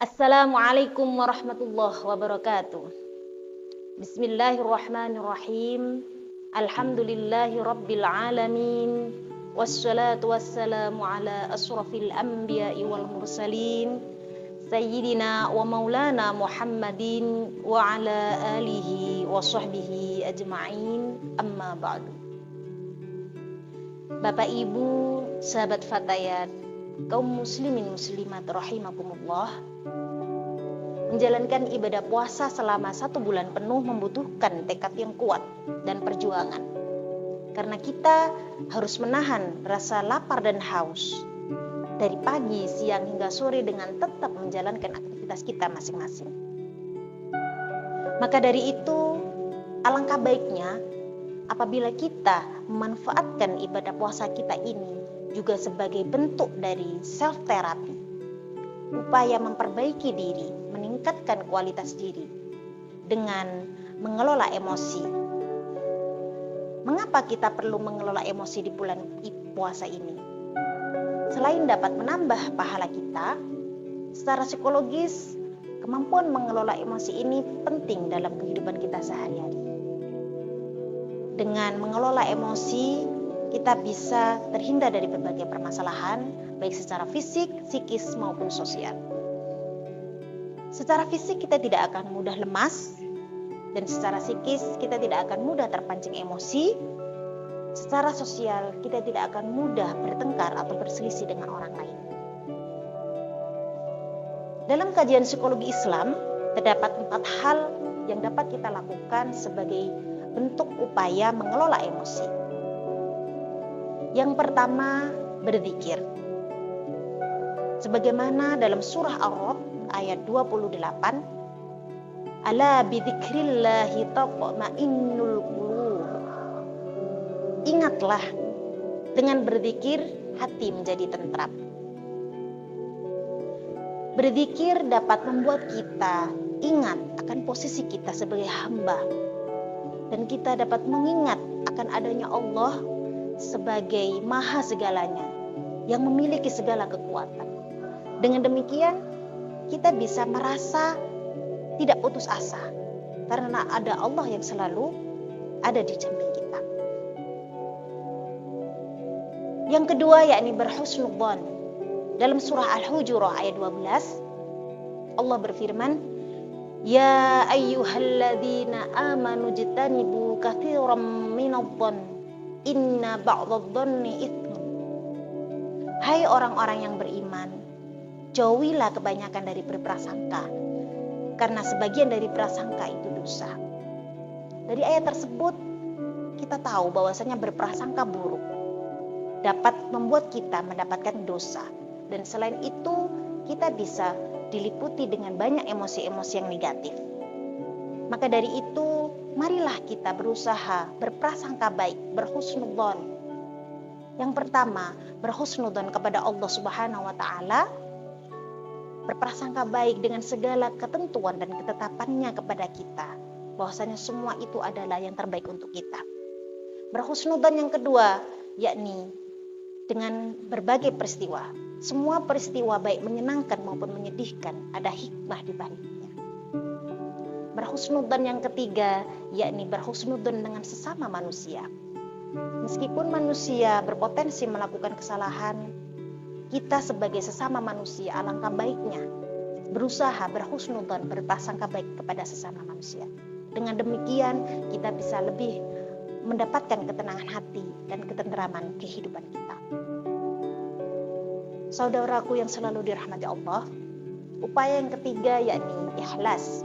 Assalamualaikum warahmatullahi wabarakatuh. Bismillahirrahmanirrahim. Alhamdulillahi rabbil alamin. Wassalatu wassalamu ala asrafil anbiya'i wal mursalin Sayyidina wa maulana Muhammadin wa ala alihi wa sahbihi ajma'in. Amma ba'du. Bapak Ibu, sahabat Fatayat, kaum muslimin muslimat rahimakumullah, menjalankan ibadah puasa selama 1 bulan penuh membutuhkan tekad yang kuat dan perjuangan. Karena kita harus menahan rasa lapar dan haus dari pagi, siang hingga sore dengan tetap menjalankan aktivitas kita masing-masing. Maka dari itu, alangkah baiknya apabila kita memanfaatkan ibadah puasa kita ini juga sebagai bentuk dari self therapy, upaya memperbaiki diri, meningkatkan kualitas diri dengan mengelola emosi. Mengapa kita perlu mengelola emosi di bulan puasa ini? Selain dapat menambah pahala kita, secara psikologis kemampuan mengelola emosi ini penting dalam kehidupan kita sehari-hari. Dengan mengelola emosi, kita bisa terhindar dari berbagai permasalahan, baik secara fisik, psikis, maupun sosial. Secara fisik kita tidak akan mudah lemas, dan secara psikis kita tidak akan mudah terpancing emosi. Secara sosial kita tidak akan mudah bertengkar atau berselisih dengan orang lain. Dalam kajian psikologi Islam, terdapat 4 hal yang dapat kita lakukan sebagai bentuk upaya mengelola emosi. Yang pertama, berzikir. Sebagaimana dalam surah Ar-Ra'd ayat 28, Ala bidzikrillahi tatma'innul qulub. Ingatlah, dengan berzikir hati menjadi tentram. Berzikir dapat membuat kita ingat akan posisi kita sebagai hamba, dan kita dapat mengingat akan adanya Allah sebagai maha segalanya yang memiliki segala kekuatan. Dengan demikian kita bisa merasa tidak putus asa karena ada Allah yang selalu ada di samping kita. Yang kedua yakni berhusnudzon. Dalam surah Al-Hujurat ayat 12 Allah berfirman, Ya ayyuhalladzina amanu jtanibu katsiran minadh-dhann inna ba'dadh-dhanni itsmun. Hai orang-orang yang beriman, jauhilah kebanyakan dari berprasangka, karena sebagian dari prasangka itu dosa. Dari ayat tersebut kita tahu bahwasanya berprasangka buruk dapat membuat kita mendapatkan dosa, dan selain itu kita bisa diliputi dengan banyak emosi-emosi yang negatif. Maka dari itu, marilah kita berusaha berprasangka baik, berhusnudzon. Yang pertama, berhusnudzon kepada Allah Subhanahu wa taala, berprasangka baik dengan segala ketentuan dan ketetapannya kepada kita, bahwasanya semua itu adalah yang terbaik untuk kita. Berhusnudzon yang kedua, yakni dengan berbagai peristiwa. Semua peristiwa baik menyenangkan maupun menyedihkan, ada hikmah di baliknya. Berhusnudzon yang ketiga, yakni berhusnudzon dengan sesama manusia. Meskipun manusia berpotensi melakukan kesalahan, kita sebagai sesama manusia alangkah baiknya berusaha berhusnudzon, berprasangka baik kepada sesama manusia. Dengan demikian kita bisa lebih mendapatkan ketenangan hati dan ketenteraman kehidupan kita. Saudaraku yang selalu dirahmati Allah, upaya yang ketiga yakni ikhlas.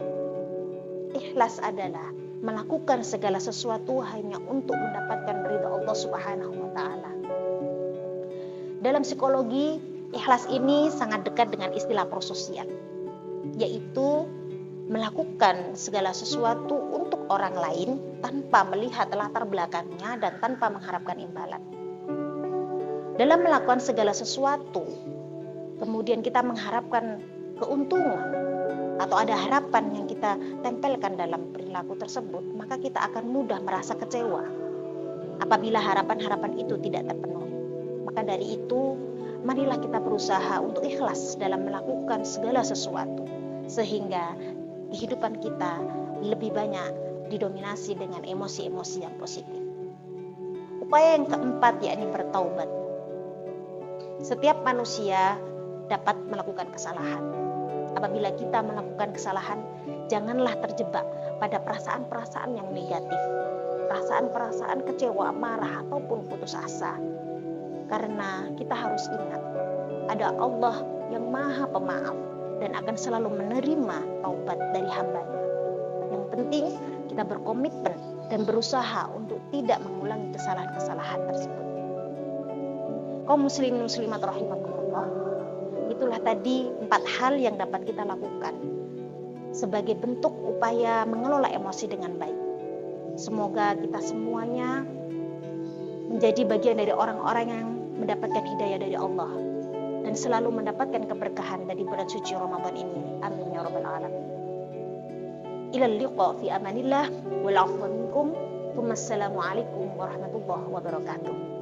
Ikhlas adalah melakukan segala sesuatu hanya untuk mendapatkan ridha Allah Subhanahu wa taala. Dalam psikologi, ikhlas ini sangat dekat dengan istilah prososial, yaitu melakukan segala sesuatu untuk orang lain tanpa melihat latar belakangnya dan tanpa mengharapkan imbalan. Dalam melakukan segala sesuatu, kemudian kita mengharapkan keuntungan atau ada harapan yang kita tempelkan dalam perilaku tersebut, maka kita akan mudah merasa kecewa apabila harapan-harapan itu tidak terpenuhi. Maka dari itu, marilah kita berusaha untuk ikhlas dalam melakukan segala sesuatu, sehingga kehidupan kita lebih banyak didominasi dengan emosi-emosi yang positif. Upaya yang keempat yakni bertaubat. Setiap manusia dapat melakukan kesalahan. Apabila kita melakukan kesalahan, janganlah terjebak pada perasaan-perasaan yang negatif, perasaan-perasaan kecewa, marah, ataupun putus asa. Karena kita harus ingat, ada Allah yang Maha Pemaaf dan akan selalu menerima taubat dari hambanya. Yang penting kita berkomitmen dan berusaha untuk tidak mengulangi kesalahan-kesalahan tersebut. Kaum muslimin muslimat rahimakumullah, itulah tadi 4 hal yang dapat kita lakukan sebagai bentuk upaya mengelola emosi dengan baik. Semoga kita semuanya menjadi bagian dari orang-orang yang mendapatkan hidayah dari Allah dan selalu mendapatkan keberkahan dari bulan suci Ramadan ini. Amin ya rabbal alamin. Ilal liqa fi amanillah wal afwa minkum. Wassalamualaikum warahmatullahi wabarakatuh.